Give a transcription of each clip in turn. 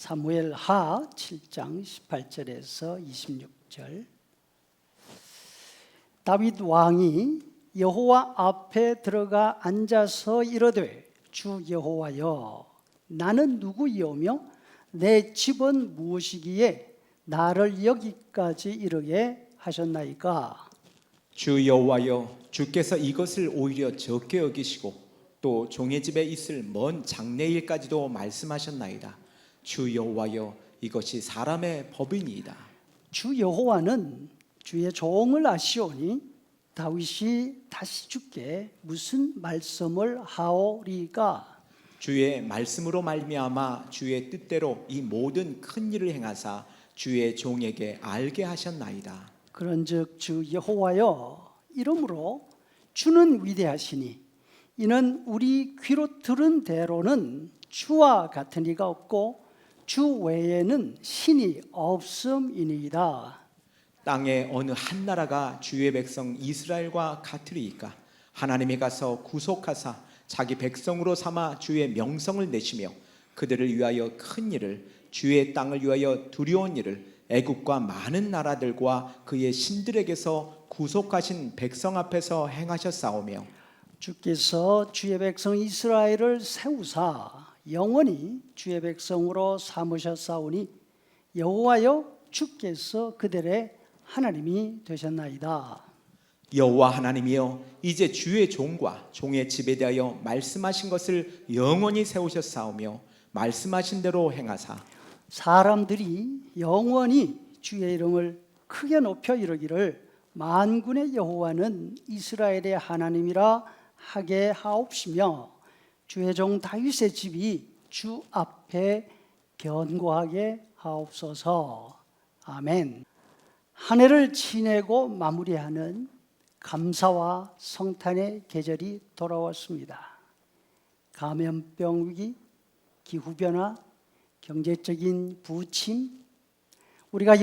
사무엘 하 7장 18절에서 26절. 다윗 왕이 여호와 앞에 들어가 앉아서 이르되 주 여호와여 나는 누구이오며 내 집은 무엇이기에 나를 여기까지 이르게 하셨나이까. 주 여호와여 주께서 이것을 오히려 적게 여기시고 또 종의 집에 있을 먼 장래일까지도 말씀하셨나이다. 주 여호와여 이것이 사람의 법이니이다. 주 여호와는 주의 종을 아시오니 다윗이 다시 주께 무슨 말씀을 하오리까. 주의 말씀으로 말미암아 주의 뜻대로 이 모든 큰 일을 행하사 주의 종에게 알게 하셨나이다. 그런즉 주 여호와여 이러므로 주는 위대하시니 이는 우리 귀로 들은 대로는 주와 같은 이가 없고 주 외에는 신이 없음이니이다. 땅의 어느 한 나라가 주의 백성 이스라엘과 같으리이까. 하나님이 가서 구속하사 자기 백성으로 삼아 주의 명성을 내시며 그들을 위하여 큰 일을 주의 땅을 위하여 두려운 일을 애국과 많은 나라들과 그의 신들에게서 구속하신 백성 앞에서 행하셨사오며 주께서 주의 백성 이스라엘을 세우사 영원히 주의 백성으로 삼으셨사오니 여호와여 주께서 그들의 하나님이 되셨나이다. 여호와 하나님이여 이제 주의 종과 종의 집에 대하여 말씀하신 것을 영원히 세우셨사오며 말씀하신 대로 행하사 사람들이 영원히 주의 이름을 크게 높여 이르기를 만군의 여호와는 이스라엘의 하나님이라 하게 하옵시며 주의 종 다윗의 집이 주 앞에 견고하게 하옵소서. 아멘. 한 해를 지내고 마무리하는 감사와 성탄의 계절이 돌아왔습니다. 감염병 위기, 기후변화, 경제적인 부침, 우리가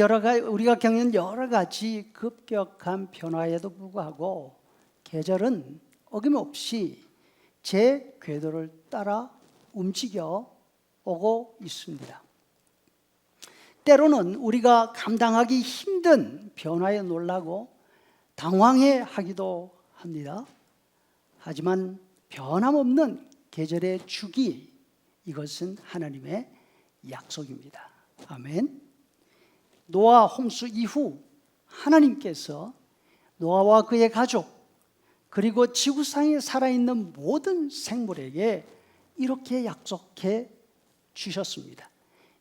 겪는 여러 가지 급격한 변화에도 불구하고 계절은 어김없이 제 궤도를 따라 움직여 오고 있습니다. 때로는 우리가 감당하기 힘든 변화에 놀라고 당황해 하기도 합니다. 하지만 변함없는 계절의 주기, 이것은 하나님의 약속입니다. 아멘. 노아 홍수 이후 하나님께서 노아와 그의 가족 그리고 지구상에 살아있는 모든 생물에게 이렇게 약속해 주셨습니다.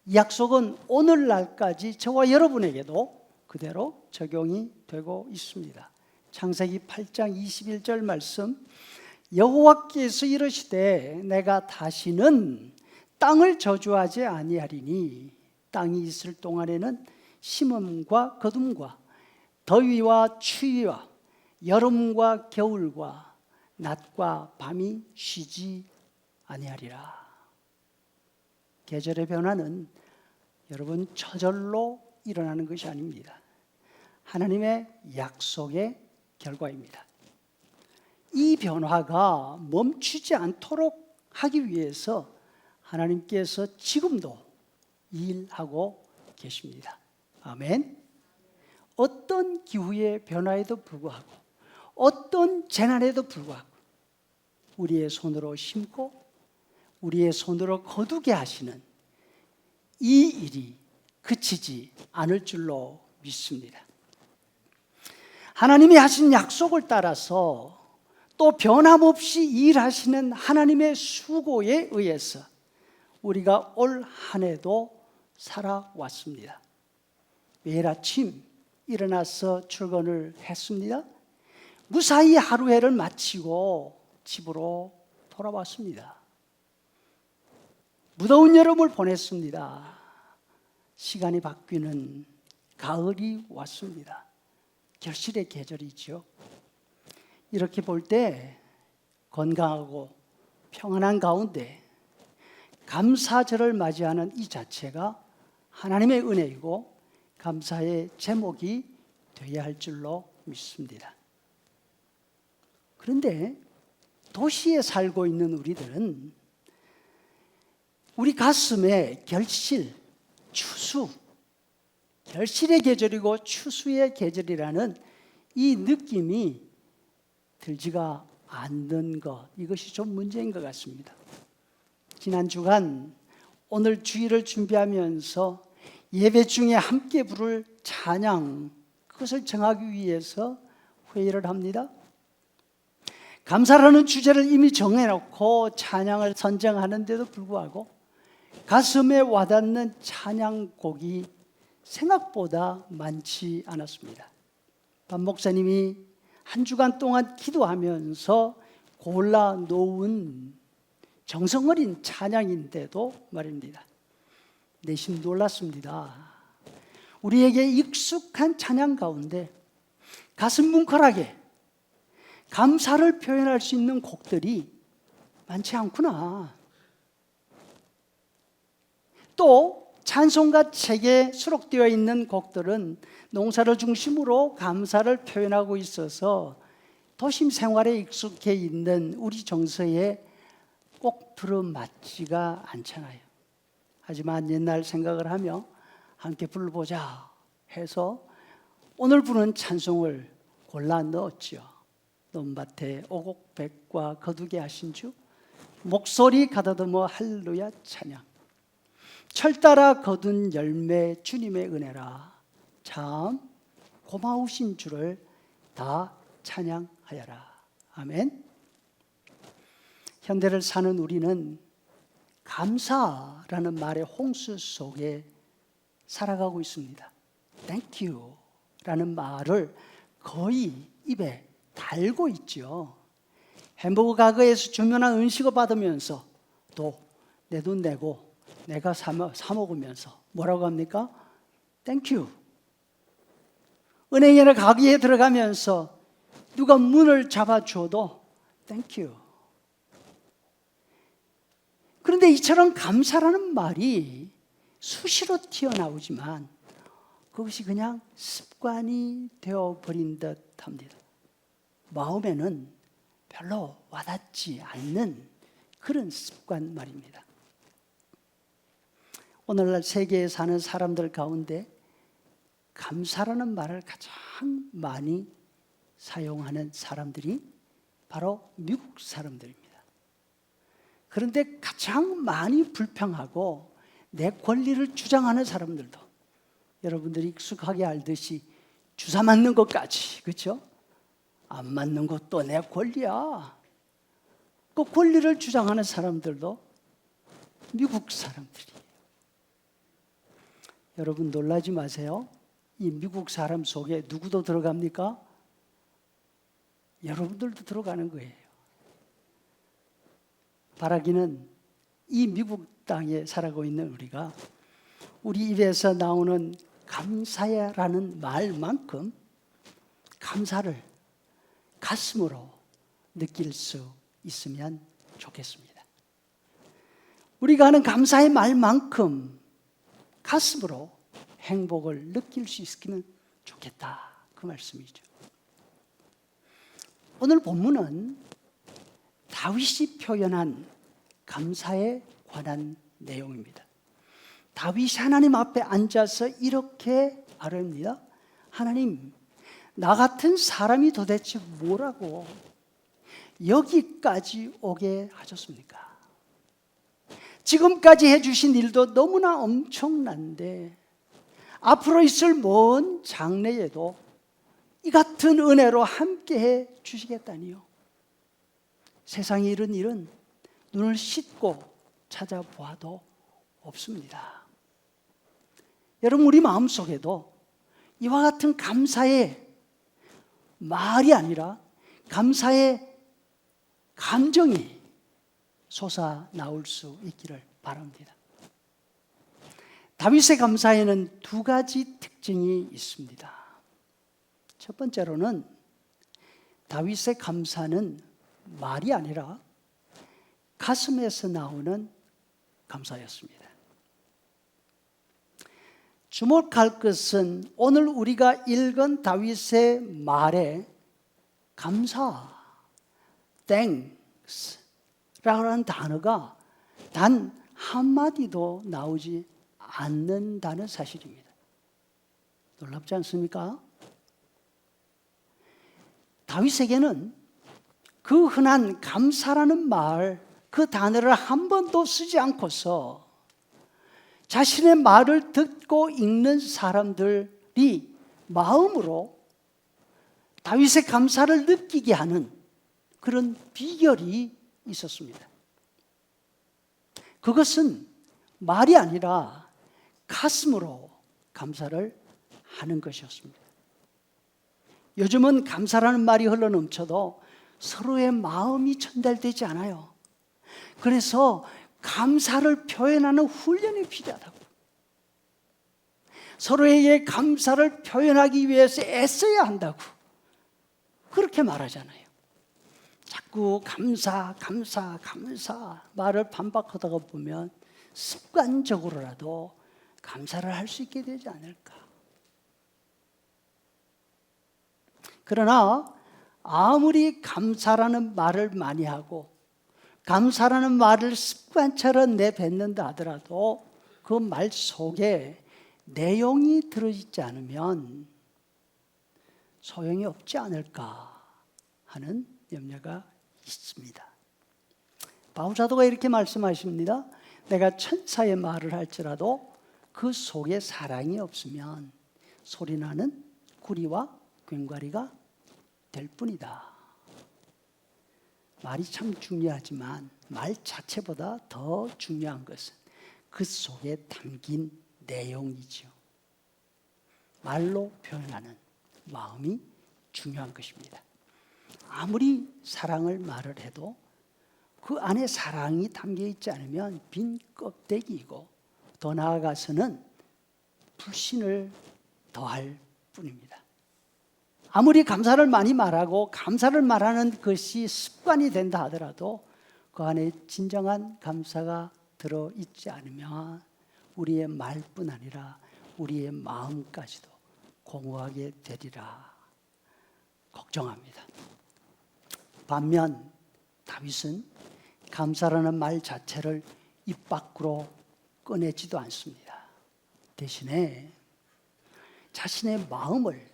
이 약속은 오늘날까지 저와 여러분에게도 그대로 적용이 되고 있습니다. 창세기 8장 21절 말씀, 여호와께서 이르시되 내가 다시는 땅을 저주하지 아니하리니 땅이 있을 동안에는 심음과 거둠과 더위와 추위와 여름과 겨울과 낮과 밤이 쉬지 아니하리라. 계절의 변화는 여러분 저절로 일어나는 것이 아닙니다. 하나님의 약속의 결과입니다. 이 변화가 멈추지 않도록 하기 위해서 하나님께서 지금도 일하고 계십니다. 아멘. 어떤 기후의 변화에도 불구하고 어떤 재난에도 불구하고 우리의 손으로 심고 우리의 손으로 거두게 하시는 이 일이 그치지 않을 줄로 믿습니다. 하나님이 하신 약속을 따라서 또 변함없이 일하시는 하나님의 수고에 의해서 우리가 올 한 해도 살아왔습니다. 매일 아침 일어나서 출근을 했습니다. 무사히 하루해를 마치고 집으로 돌아왔습니다. 무더운 여름을 보냈습니다. 시간이 바뀌는 가을이 왔습니다. 결실의 계절이죠. 이렇게 볼 때 건강하고 평안한 가운데 감사절을 맞이하는 이 자체가 하나님의 은혜이고 감사의 제목이 되어야 할 줄로 믿습니다. 그런데 도시에 살고 있는 우리들은 우리 가슴에 결실, 추수, 결실의 계절이고 추수의 계절이라는 이 느낌이 들지가 않는 것, 이것이 좀 문제인 것 같습니다. 지난 주간 오늘 주일을 준비하면서 예배 중에 함께 부를 찬양, 그것을 정하기 위해서 회의를 합니다. 감사라는 주제를 이미 정해놓고 찬양을 선정하는데도 불구하고 가슴에 와닿는 찬양곡이 생각보다 많지 않았습니다. 반 목사님이 한 주간 동안 기도하면서 골라 놓은 정성 어린 찬양인데도 말입니다. 내심 놀랐습니다. 우리에게 익숙한 찬양 가운데 가슴 뭉클하게 감사를 표현할 수 있는 곡들이 많지 않구나. 또 찬송가 책에 수록되어 있는 곡들은 농사를 중심으로 감사를 표현하고 있어서 도심 생활에 익숙해 있는 우리 정서에 꼭 들어맞지가 않잖아요. 하지만 옛날 생각을 하며 함께 불러보자 해서 오늘 부른 찬송을 골라 넣었죠. 논밭에 오곡백과 거두게 하신 주, 목소리 가다듬어 할렐루야 찬양. 철 따라 거둔 열매 주님의 은혜라. 참 고마우신 주를 다 찬양하여라. 아멘. 현대를 사는 우리는 감사라는 말의 홍수 속에 살아가고 있습니다. Thank you 라는 말을 거의 입에 달고 있죠. 햄버거 가게에서 주문한 음식을 받으면서 또 내 돈 내고 내가 사 먹으면서 뭐라고 합니까? Thank you. 은행이나 가게에 들어가면서 누가 문을 잡아줘도 Thank you. 그런데 이처럼 감사라는 말이 수시로 튀어나오지만 그것이 그냥 습관이 되어버린 듯 합니다. 마음에는 별로 와닿지 않는 그런 습관 말입니다. 오늘날 세계에 사는 사람들 가운데 감사라는 말을 가장 많이 사용하는 사람들이 바로 미국 사람들입니다. 그런데 가장 많이 불평하고 내 권리를 주장하는 사람들도 여러분들이 익숙하게 알듯이 주사 맞는 것까지, 그렇죠? 안 맞는 것도 내 권리야. 그 권리를 주장하는 사람들도 미국 사람들이에요. 여러분 놀라지 마세요. 이 미국 사람 속에 누구도 들어갑니까? 여러분들도 들어가는 거예요. 바라기는 이 미국 땅에 살아가고 있는 우리가 우리 입에서 나오는 감사해라는 말만큼 감사를 가슴으로 느낄 수 있으면 좋겠습니다. 우리가 하는 감사의 말만큼 가슴으로 행복을 느낄 수 있으면 좋겠다, 그 말씀이죠. 오늘 본문은 다윗이 표현한 감사에 관한 내용입니다. 다윗이 하나님 앞에 앉아서 이렇게 아뢰입니다. 하나님, 나 같은 사람이 도대체 뭐라고 여기까지 오게 하셨습니까? 지금까지 해주신 일도 너무나 엄청난데 앞으로 있을 먼 장래에도 이 같은 은혜로 함께해 주시겠다니요. 세상에 이런 일은 눈을 씻고 찾아보아도 없습니다. 여러분, 우리 마음속에도 이와 같은 감사의 말이 아니라 감사의 감정이 솟아나올 수 있기를 바랍니다. 다윗의 감사에는 두 가지 특징이 있습니다. 첫 번째로는 다윗의 감사는 말이 아니라 가슴에서 나오는 감사였습니다. 주목할 것은 오늘 우리가 읽은 다윗의 말에 감사, thanks 라는 단어가 단 한마디도 나오지 않는다는 사실입니다. 놀랍지 않습니까? 다윗에게는 그 흔한 감사라는 말, 그 단어를 한 번도 쓰지 않고서 자신의 말을 듣고 읽는 사람들이 마음으로 다윗의 감사를 느끼게 하는 그런 비결이 있었습니다. 그것은 말이 아니라 가슴으로 감사를 하는 것이었습니다. 요즘은 감사라는 말이 흘러넘쳐도 서로의 마음이 전달되지 않아요. 그래서 감사를 표현하는 훈련이 필요하다고. 서로에게 감사를 표현하기 위해서 애써야 한다고. 그렇게 말하잖아요. 자꾸 감사 말을 반복하다가 보면 습관적으로라도 감사를 할 수 있게 되지 않을까. 그러나 아무리 감사라는 말을 많이 하고 감사라는 말을 습관처럼 내뱉는다 하더라도 그 말 속에 내용이 들어있지 않으면 소용이 없지 않을까 하는 염려가 있습니다. 바울 사도가 이렇게 말씀하십니다. 내가 천사의 말을 할지라도 그 속에 사랑이 없으면 소리나는 구리와 괭과리가 될 뿐이다. 말이 참 중요하지만 말 자체보다 더 중요한 것은 그 속에 담긴 내용이죠. 말로 표현하는 마음이 중요한 것입니다. 아무리 사랑을 말을 해도 그 안에 사랑이 담겨 있지 않으면 빈 껍데기이고 더 나아가서는 불신을 더할 뿐입니다. 아무리 감사를 많이 말하고 감사를 말하는 것이 습관이 된다 하더라도 그 안에 진정한 감사가 들어있지 않으면 우리의 말뿐 아니라 우리의 마음까지도 공허하게 되리라 걱정합니다. 반면 다윗은 감사라는 말 자체를 입 밖으로 꺼내지도 않습니다. 대신에 자신의 마음을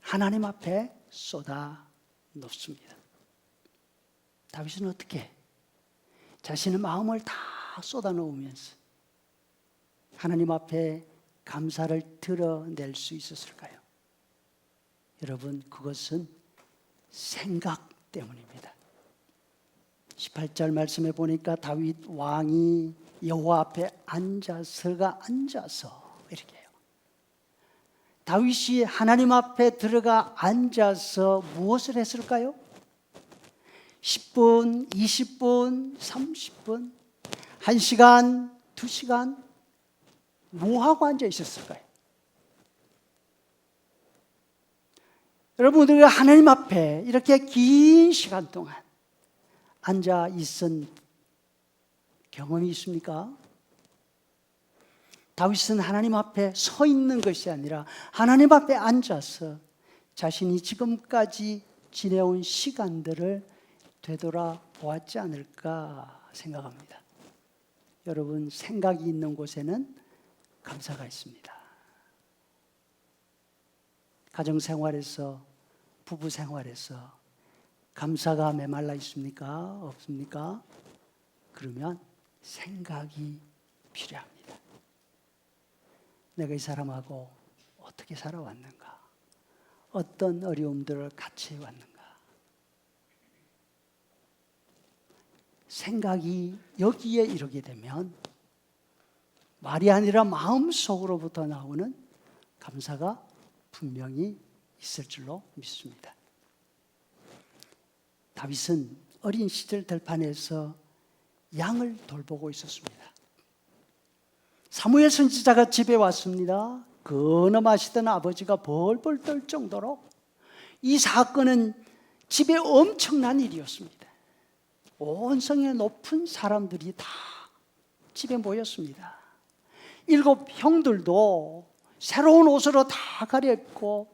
하나님 앞에 쏟아 놓습니다. 다윗은 어떻게 자신의 마음을 다 쏟아 놓으면서 하나님 앞에 감사를 드러낼 수 있었을까요? 여러분, 그것은 생각 때문입니다. 18절 말씀에 보니까 다윗 왕이 여호와 앞에 앉아서 이렇게 해요. 다윗이 하나님 앞에 들어가 앉아서 무엇을 했을까요? 10분, 20분, 30분, 1시간, 2시간 뭐 하고 앉아 있었을까요? 여러분, 우리가 하나님 앞에 이렇게 긴 시간 동안 앉아 있은 경험이 있습니까? 다윗은 하나님 앞에 서 있는 것이 아니라 하나님 앞에 앉아서 자신이 지금까지 지내온 시간들을 되돌아보았지 않을까 생각합니다. 여러분, 생각이 있는 곳에는 감사가 있습니다. 가정생활에서, 부부생활에서 감사가 메말라 있습니까? 없습니까? 그러면 생각이 필요합니다. 내가 이 사람하고 어떻게 살아왔는가? 어떤 어려움들을 같이 해왔는가? 생각이 여기에 이르게 되면 말이 아니라 마음속으로부터 나오는 감사가 분명히 있을 줄로 믿습니다. 다윗은 어린 시절 들판에서 양을 돌보고 있었습니다. 사무엘 선지자가 집에 왔습니다. 근엄하시던 아버지가 벌벌 떨 정도로 이 사건은 집에 엄청난 일이었습니다. 온 성의 높은 사람들이 다 집에 모였습니다. 7 형들도 새로운 옷으로 다 가려입고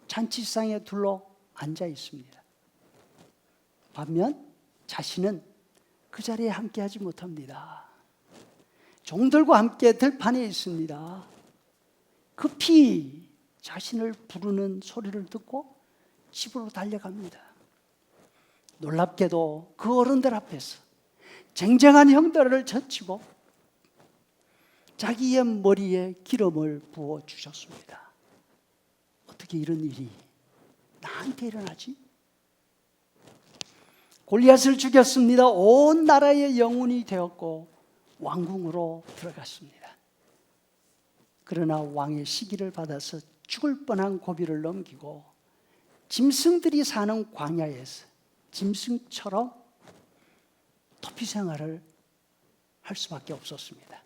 잔치상에 둘러 앉아 있습니다. 반면 자신은 그 자리에 함께하지 못합니다. 종들과 함께 들판에 있습니다. 급히 자신을 부르는 소리를 듣고 집으로 달려갑니다. 놀랍게도 그 어른들 앞에서 쟁쟁한 형들을 젖히고 자기의 머리에 기름을 부어 주셨습니다. 어떻게 이런 일이 나한테 일어나지? 골리앗을 죽였습니다. 온 나라의 영웅이 되었고 왕궁으로 들어갔습니다. 그러나 왕의 시기를 받아서 죽을 뻔한 고비를 넘기고 짐승들이 사는 광야에서 짐승처럼 도피 생활을 할 수밖에 없었습니다.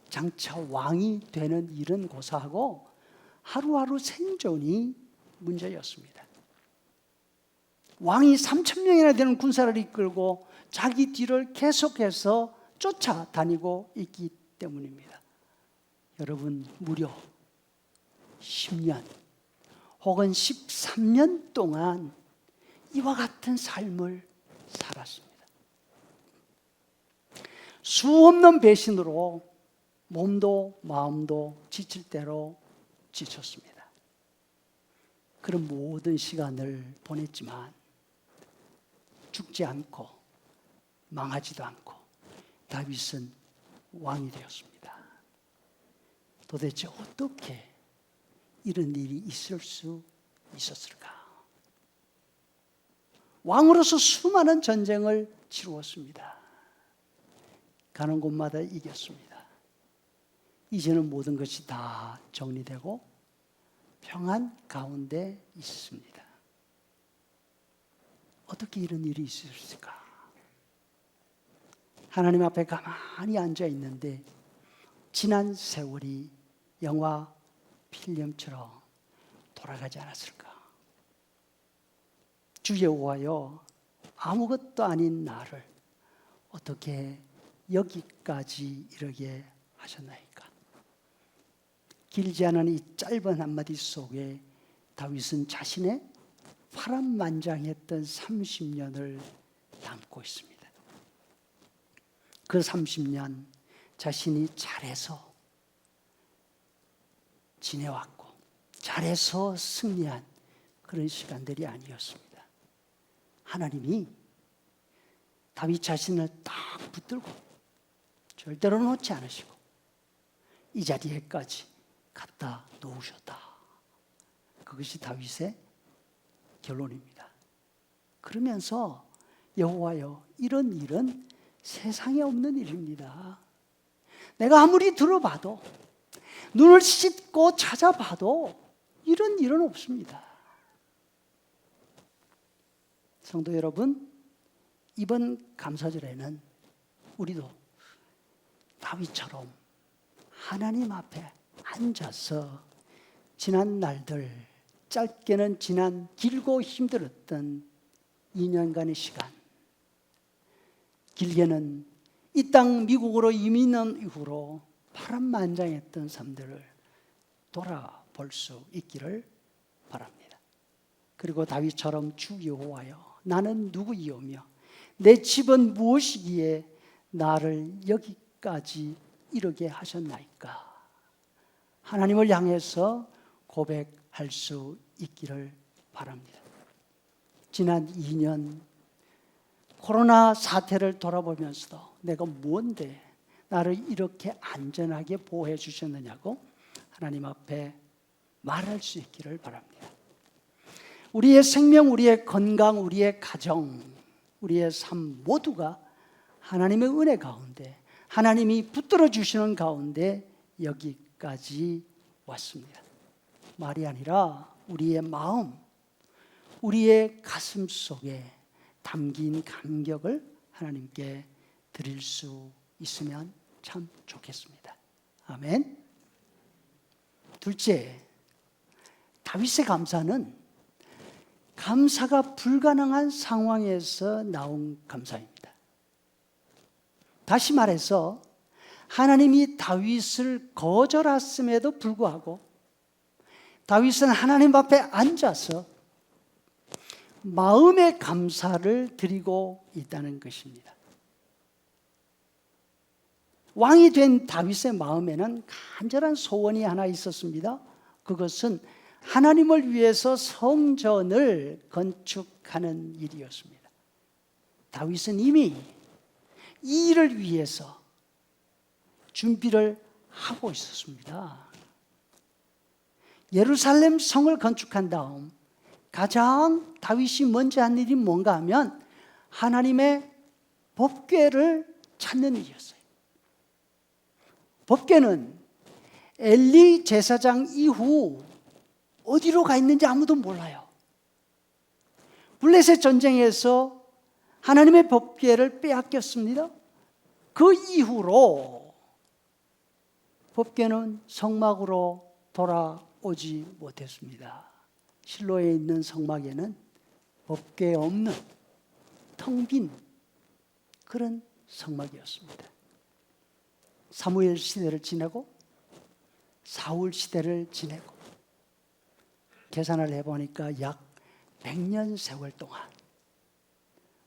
장차 왕이 되는 일은 고사하고 하루하루 생존이 문제였습니다. 왕이 3,000명이나 되는 군사를 이끌고 자기 뒤를 계속해서 쫓아다니고 있기 때문입니다. 여러분, 무려 10년 혹은 13년 동안 이와 같은 삶을 살았습니다. 수없는 배신으로 몸도 마음도 지칠 대로 지쳤습니다. 그런 모든 시간을 보냈지만 죽지 않고 망하지도 않고 다윗은 왕이 되었습니다. 도대체 어떻게 이런 일이 있을 수 있었을까? 왕으로서 수많은 전쟁을 치루었습니다. 가는 곳마다 이겼습니다. 이제는 모든 것이 다 정리되고 평안 가운데 있습니다. 어떻게 이런 일이 있을 수 있을까? 하나님 앞에 가만히 앉아 있는데 지난 세월이 영화 필름처럼 돌아가지 않았을까? 주 여호와여, 아무것도 아닌 나를 어떻게 여기까지 이르게 하셨나이까? 길지 않은 이 짧은 한마디 속에 다윗은 자신의 파란만장했던 30년을 담고 있습니다. 그 30년 자신이 잘해서 지내왔고 잘해서 승리한 그런 시간들이 아니었습니다. 하나님이 다윗 자신을 딱 붙들고 절대로 놓지 않으시고 이 자리에까지 갖다 놓으셨다. 그것이 다윗의 결론입니다. 그러면서 여호와여, 이런 일은 세상에 없는 일입니다. 내가 아무리 들어봐도 눈을 씻고 찾아봐도 이런 일은 없습니다. 성도 여러분, 이번 감사절에는 우리도 다윗처럼 하나님 앞에 앉아서 지난 날들, 짧게는 지난 길고 힘들었던 2년간의 시간, 길게는 이 땅 미국으로 이민한 이후로 파란만장했던 삶들을 돌아볼 수 있기를 바랍니다. 그리고 다윗처럼 주 여호와여, 나는 누구이오며 내 집은 무엇이기에 나를 여기까지 이르게 하셨나이까? 하나님을 향해서 고백할 수 있기를 바랍니다. 지난 2년 코로나 사태를 돌아보면서도 내가 뭔데 나를 이렇게 안전하게 보호해 주셨느냐고 하나님 앞에 말할 수 있기를 바랍니다. 우리의 생명, 우리의 건강, 우리의 가정, 우리의 삶 모두가 하나님의 은혜 가운데, 하나님이 붙들어 주시는 가운데 여기까지 왔습니다. 말이 아니라 우리의 마음, 우리의 가슴 속에 담긴 감격을 하나님께 드릴 수 있으면 참 좋겠습니다. 아멘. 둘째, 다윗의 감사는 감사가 불가능한 상황에서 나온 감사입니다. 다시 말해서 하나님이 다윗을 거절했음에도 불구하고 다윗은 하나님 앞에 앉아서 마음의 감사를 드리고 있다는 것입니다. 왕이 된 다윗의 마음에는 간절한 소원이 하나 있었습니다. 그것은 하나님을 위해서 성전을 건축하는 일이었습니다. 다윗은 이미 이 일을 위해서 준비를 하고 있었습니다. 예루살렘 성을 건축한 다음 가장 다윗이 먼저 한 일이 뭔가 하면 하나님의 법궤를 찾는 일이었어요. 법궤는 엘리 제사장 이후 어디로 가 있는지 아무도 몰라요. 블레셋 전쟁에서 하나님의 법궤를 빼앗겼습니다. 그 이후로 법궤는 성막으로 돌아오지 못했습니다. 실로에 있는 성막에는 법궤 없는 텅 빈 그런 성막이었습니다. 사무엘 시대를 지내고 사울 시대를 지내고 계산을 해보니까 약 100년 세월 동안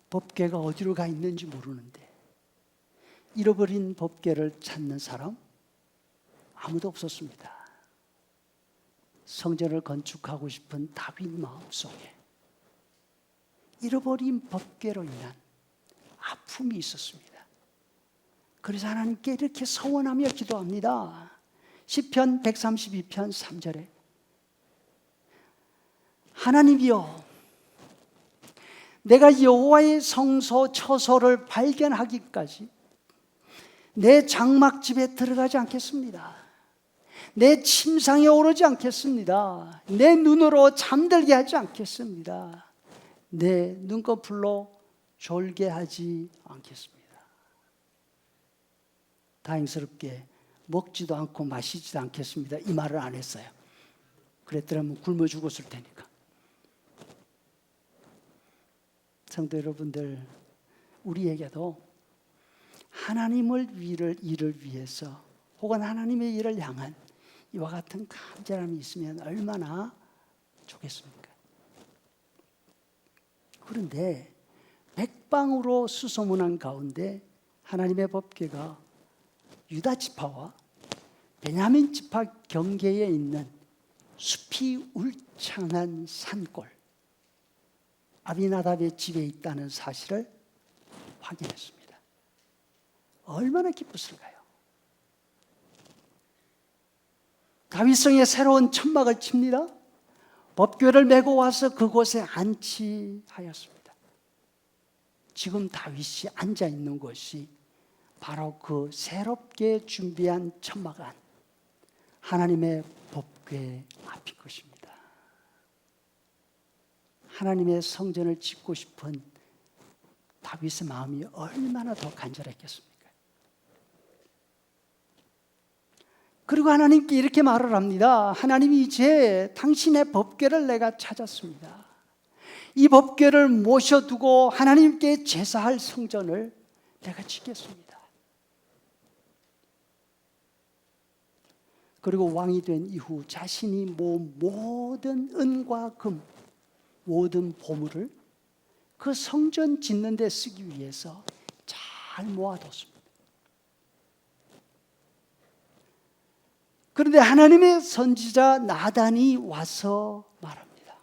법궤가 어디로 가 있는지 모르는데 잃어버린 법궤를 찾는 사람 아무도 없었습니다. 성전을 건축하고 싶은 다윗 마음속에 잃어버린 법궤로 인한 아픔이 있었습니다. 그래서 하나님께 이렇게 서원하며 기도합니다. 시편 132편 3절에 하나님이여, 내가 여호와의 성소 처소를 발견하기까지 내 장막집에 들어가지 않겠습니다. 내 침상에 오르지 않겠습니다. 내 눈으로 잠들게 하지 않겠습니다. 내 눈꺼풀로 졸게 하지 않겠습니다. 다행스럽게 먹지도 않고 마시지도 않겠습니다. 이 말을 안 했어요. 그랬더라면 굶어 죽었을 테니까. 성도 여러분들, 우리에게도 하나님을 일을 위해서 혹은 하나님의 일을 향한 이와 같은 간절함이 있으면 얼마나 좋겠습니까? 그런데 백방으로 수소문한 가운데 하나님의 법궤가 유다 지파와 베냐민 지파 경계에 있는 숲이 울창한 산골 아비나답의 집에 있다는 사실을 확인했습니다. 얼마나 기뻤을까요? 다윗성에 새로운 천막을 칩니다. 법궤를 메고 와서 그곳에 안치하였습니다. 지금 다윗이 앉아 있는 곳이 바로 그 새롭게 준비한 천막 안 하나님의 법궤 앞인 것입니다. 하나님의 성전을 짓고 싶은 다윗의 마음이 얼마나 더 간절했겠습니까? 그리고 하나님께 이렇게 말을 합니다. 하나님이 이제 당신의 법궤를 내가 찾았습니다. 이 법궤를 모셔두고 하나님께 제사할 성전을 내가 짓겠습니다. 그리고 왕이 된 이후 자신이 모은 모든 은과 금, 모든 보물을 그 성전 짓는 데 쓰기 위해서 잘 모아뒀습니다. 그런데 하나님의 선지자 나단이 와서 말합니다.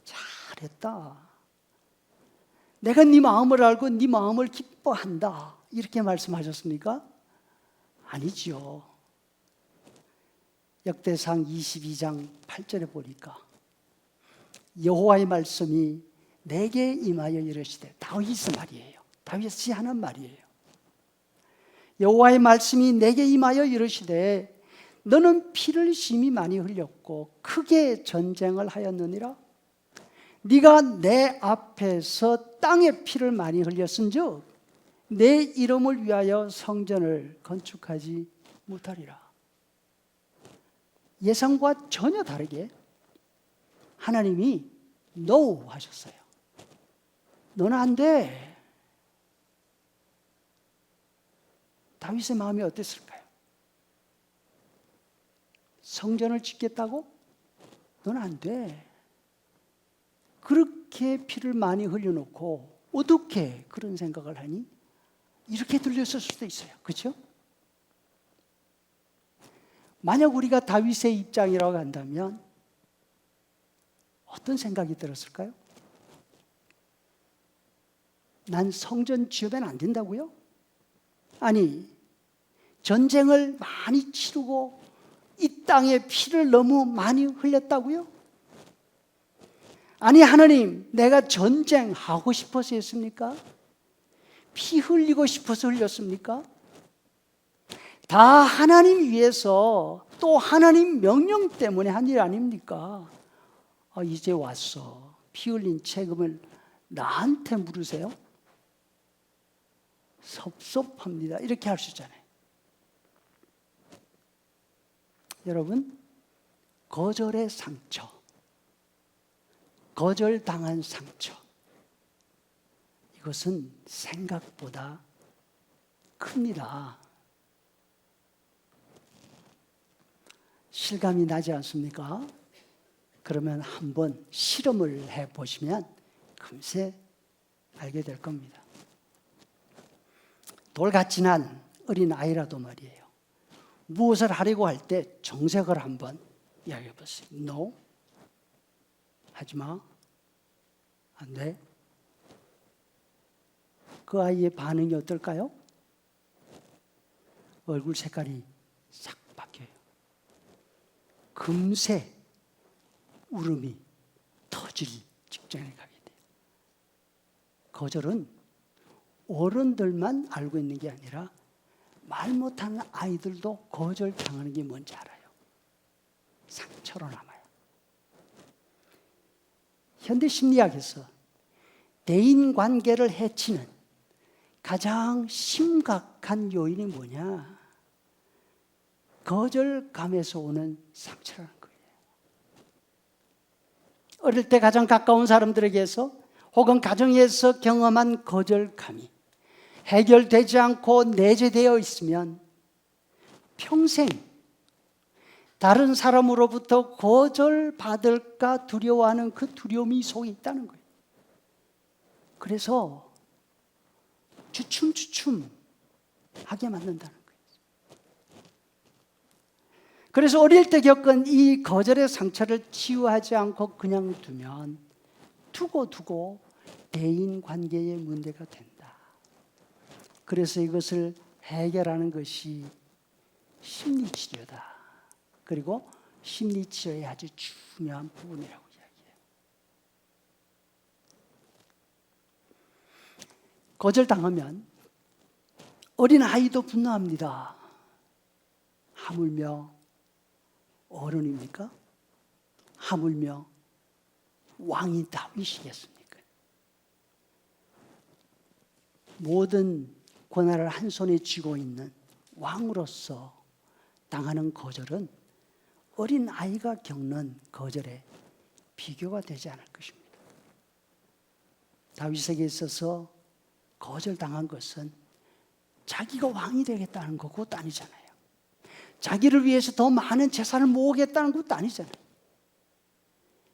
잘했다. 내가 네 마음을 알고 네 마음을 기뻐한다. 이렇게 말씀하셨습니까? 아니지요. 역대상 22장 8절에 보니까 여호와의 말씀이 내게 임하여 이르시되, 다윗의 말이에요. 다윗이 하는 말이에요. 여호와의 말씀이 내게 임하여 이르시되 너는 피를 심히 많이 흘렸고 크게 전쟁을 하였느니라. 네가 내 앞에서 땅에 피를 많이 흘렸은즉 내 이름을 위하여 성전을 건축하지 못하리라. 예상과 전혀 다르게 하나님이 NO 하셨어요. 너는 안 돼. 다윗의 마음이 어땠을까요? 성전을 짓겠다고? 너는 안 돼. 그렇게 피를 많이 흘려놓고 어떻게 그런 생각을 하니? 이렇게 들렸을 수도 있어요. 그렇죠? 만약 우리가 다윗의 입장이라고 한다면 어떤 생각이 들었을까요? 난 성전 지으면 안 된다고요? 아니, 전쟁을 많이 치르고 이 땅에 피를 너무 많이 흘렸다고요? 아니, 하나님, 내가 전쟁하고 싶어서 했습니까? 피 흘리고 싶어서 흘렸습니까? 다 하나님 위해서, 또 하나님 명령 때문에 한 일 아닙니까? 이제 왔어. 피 흘린 책임을 나한테 물으세요? 섭섭합니다. 이렇게 할 수 있잖아요. 여러분, 거절의 상처, 거절당한 상처, 이것은 생각보다 큽니다. 실감이 나지 않습니까? 그러면 한번 실험을 해보시면 금세 알게 될 겁니다. 돌같이 난 어린 아이라도 말이에요. 무엇을 하려고 할 때 정색을 한번 이야기해 보세요. No. 하지 마. 안 돼. 그 아이의 반응이 어떨까요? 얼굴 색깔이 싹 바뀌어요. 금세 울음이 터질 직전에 가게 돼요. 거절은 어른들만 알고 있는 게 아니라 말 못하는 아이들도 거절당하는 게 뭔지 알아요. 상처로 남아요. 현대 심리학에서 대인관계를 해치는 가장 심각한 요인이 뭐냐? 거절감에서 오는 상처라는 거예요. 어릴 때 가장 가까운 사람들에게서 혹은 가정에서 경험한 거절감이 해결되지 않고 내재되어 있으면 평생 다른 사람으로부터 거절받을까 두려워하는 그 두려움이 속에 있다는 거예요. 그래서 주춤주춤 하게 만든다는 거예요. 그래서 어릴 때 겪은 이 거절의 상처를 치유하지 않고 그냥 두면 두고 대인관계의 문제가 된다. 그래서 이것을 해결하는 것이 심리치료다. 그리고 심리치료의 아주 중요한 부분이라고 이야기해요. 거절당하면 어린아이도 분노합니다. 하물며 어른입니까? 하물며 왕이 다윗이겠습니까? 모든 권한을 한 손에 쥐고 있는 왕으로서 당하는 거절은 어린 아이가 겪는 거절에 비교가 되지 않을 것입니다. 다윗에게 있어서 거절당한 것은 자기가 왕이 되겠다는 거 그것도 아니잖아요. 자기를 위해서 더 많은 재산을 모으겠다는 것도 아니잖아요.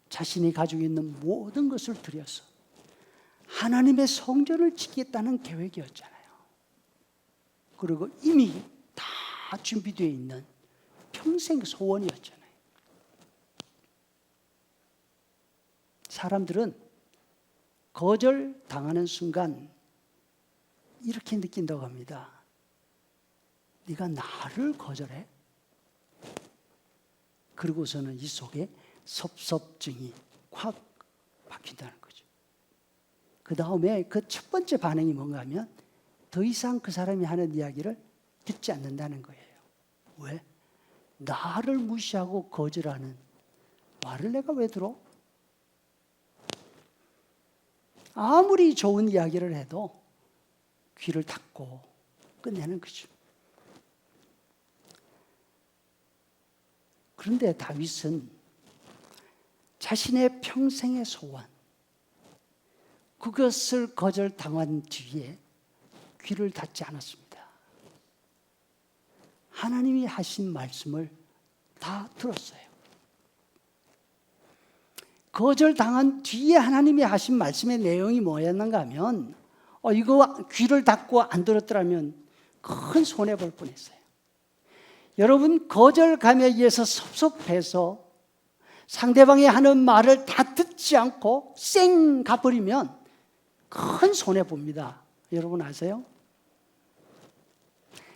자신이 가지고 있는 모든 것을 들여서 하나님의 성전을 짓겠다는 계획이었잖아요. 그리고 이미 다 준비되어 있는 평생 소원이었잖아요. 사람들은 거절당하는 순간 이렇게 느낀다고 합니다. 네가 나를 거절해? 그리고서는 이 속에 섭섭증이 확 박힌다는 거죠. 그 다음에 그 첫 번째 반응이 뭔가 하면 더 이상 그 사람이 하는 이야기를 듣지 않는다는 거예요. 왜? 나를 무시하고 거절하는 말을 내가 왜 들어? 아무리 좋은 이야기를 해도 귀를 닫고 끝내는 거죠. 그런데 다윗은 자신의 평생의 소원, 그것을 거절당한 뒤에 귀를 닫지 않았습니다. 하나님이 하신 말씀을 다 들었어요. 거절당한 뒤에 하나님이 하신 말씀의 내용이 뭐였는가 하면 이거 귀를 닫고 안 들었더라면 큰 손해 볼 뻔했어요. 여러분, 거절감에 의해서 섭섭해서 상대방이 하는 말을 다 듣지 않고 쌩 가버리면 큰 손해 봅니다. 여러분 아세요?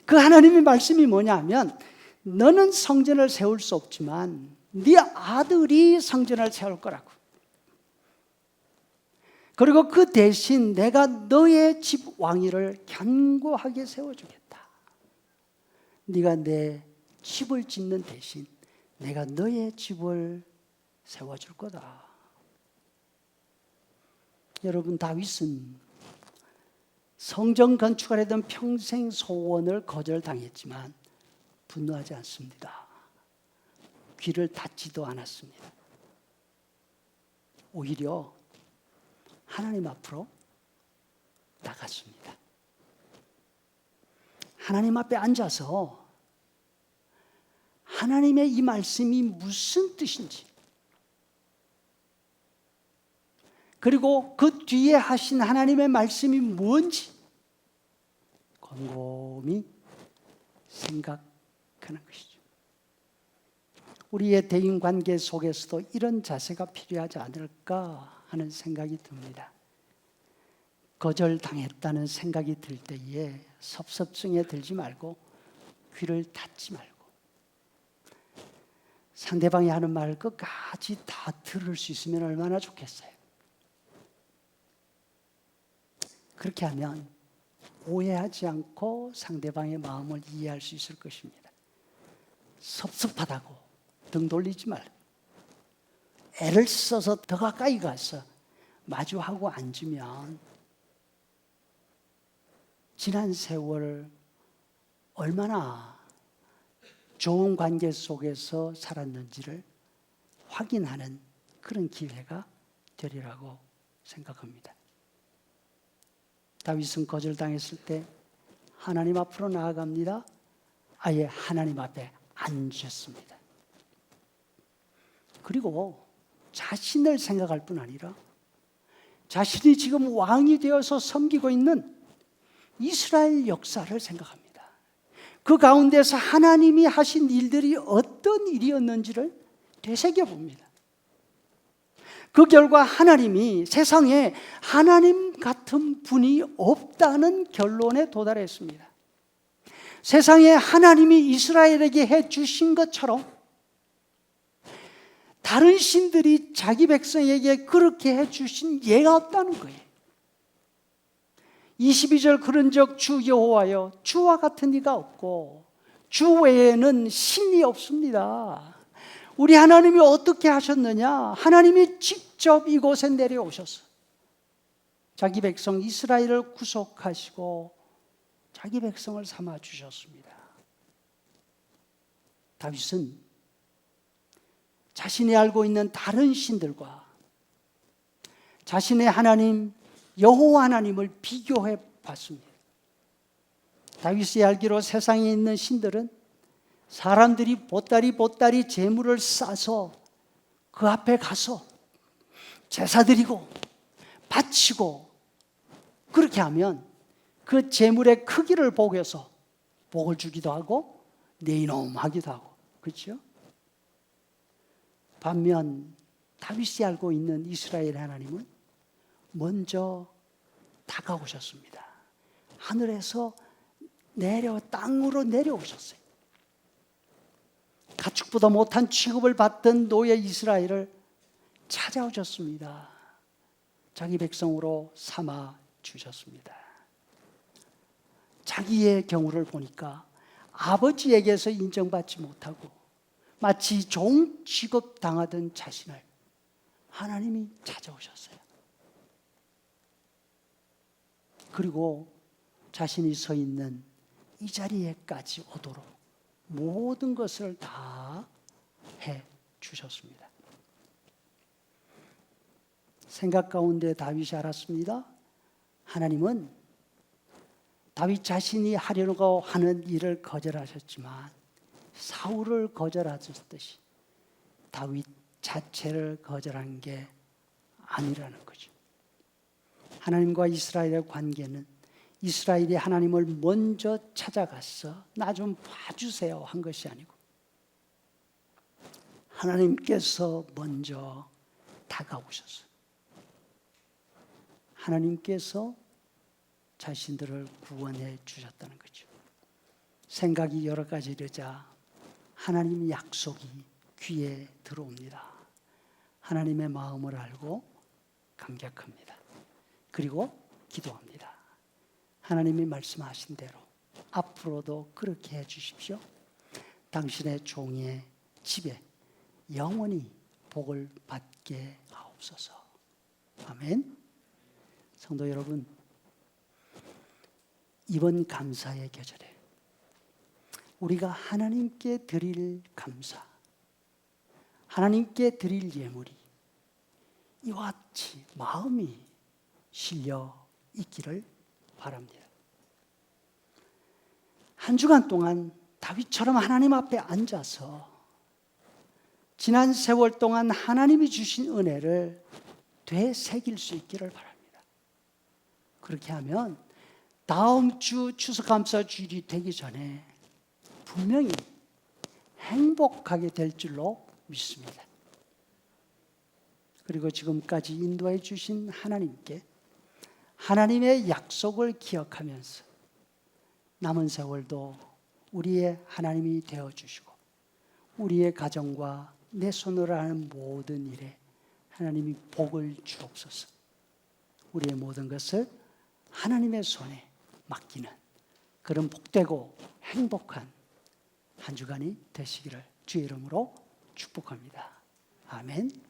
그 하나님의 말씀이 뭐냐면, 너는 성전을 세울 수 없지만 네 아들이 성전을 세울 거라고. 그리고 그 대신 내가 너의 집 왕위를 견고하게 세워주겠다. 네가 내 집을 짓는 대신 내가 너의 집을 세워줄 거다. 여러분, 다윗은 성전 건축하려던 평생 소원을 거절당했지만 분노하지 않습니다. 귀를 닫지도 않았습니다. 오히려 하나님 앞으로 나갔습니다. 하나님 앞에 앉아서 하나님의 이 말씀이 무슨 뜻인지, 그리고 그 뒤에 하신 하나님의 말씀이 뭔지 곰곰이 생각하는 것이죠. 우리의 대인관계 속에서도 이런 자세가 필요하지 않을까 하는 생각이 듭니다. 거절당했다는 생각이 들 때에 섭섭증에 들지 말고 귀를 닫지 말고 상대방이 하는 말을 끝까지 다 들을 수 있으면 얼마나 좋겠어요. 그렇게 하면 오해하지 않고 상대방의 마음을 이해할 수 있을 것입니다. 섭섭하다고 등 돌리지 말고 애를 써서 더 가까이 가서 마주하고 앉으면 지난 세월 얼마나 좋은 관계 속에서 살았는지를 확인하는 그런 기회가 되리라고 생각합니다. 다윗은 거절당했을 때 하나님 앞으로 나아갑니다. 아예 하나님 앞에 앉으셨습니다. 그리고 자신을 생각할 뿐 아니라 자신이 지금 왕이 되어서 섬기고 있는 이스라엘 역사를 생각합니다. 그 가운데서 하나님이 하신 일들이 어떤 일이었는지를 되새겨봅니다. 그 결과 하나님이 세상에 하나님 같은 분이 없다는 결론에 도달했습니다. 세상에 하나님이 이스라엘에게 해주신 것처럼 다른 신들이 자기 백성에게 그렇게 해주신 예가 없다는 거예요. 22절 그런즉 주 여호와여 주와 같은 이가 없고 주 외에는 신이 없습니다. 우리 하나님이 어떻게 하셨느냐? 하나님이 직접 이곳에 내려오셔서 자기 백성 이스라엘을 구속하시고 자기 백성을 삼아 주셨습니다. 다윗은 자신이 알고 있는 다른 신들과 자신의 하나님 여호와 하나님을 비교해 봤습니다. 다윗이 알기로 세상에 있는 신들은 사람들이 보따리 제물을 싸서 그 앞에 가서 제사 드리고 바치고 그렇게 하면 그 제물의 크기를 보고서 복을 주기도 하고 내 이놈 하기도 하고, 그렇죠? 반면 다윗이 알고 있는 이스라엘 하나님은 먼저 다가오셨습니다. 하늘에서 땅으로 내려오셨어요. 가축보다 못한 취급을 받던 노예 이스라엘을 찾아오셨습니다. 자기 백성으로 삼아 주셨습니다. 자기의 경우를 보니까 아버지에게서 인정받지 못하고 마치 종 취급당하던 자신을 하나님이 찾아오셨어요. 그리고 자신이 서 있는 이 자리에까지 오도록 모든 것을 다 해 주셨습니다. 생각 가운데 다윗이 알았습니다. 하나님은 다윗 자신이 하려고 하는 일을 거절하셨지만 사울을 거절하셨듯이 다윗 자체를 거절한 게 아니라는 거죠. 하나님과 이스라엘의 관계는 이스라엘이 하나님을 먼저 찾아가서 나 좀 봐주세요 한 것이 아니고 하나님께서 먼저 다가오셔서 하나님께서 자신들을 구원해 주셨다는 거죠. 생각이 여러 가지 이르자 하나님 약속이 귀에 들어옵니다. 하나님의 마음을 알고 감격합니다. 그리고 기도합니다. 하나님이 말씀하신 대로 앞으로도 그렇게 해 주십시오. 당신의 종의 집에 영원히 복을 받게 하옵소서. 아멘. 성도 여러분, 이번 감사의 계절에 우리가 하나님께 드릴 감사, 하나님께 드릴 예물이 이와 같이 마음이 실려 있기를 바랍니다. 한 주간 동안 다윗처럼 하나님 앞에 앉아서 지난 세월 동안 하나님이 주신 은혜를 되새길 수 있기를 바랍니다. 그렇게 하면 다음 주 추수감사 주일이 되기 전에 분명히 행복하게 될 줄로 믿습니다. 그리고 지금까지 인도해 주신 하나님께 하나님의 약속을 기억하면서 남은 세월도 우리의 하나님이 되어주시고 우리의 가정과 내 손으로 하는 모든 일에 하나님이 복을 주옵소서. 우리의 모든 것을 하나님의 손에 맡기는 그런 복되고 행복한 한 주간이 되시기를 주의 이름으로 축복합니다. 아멘.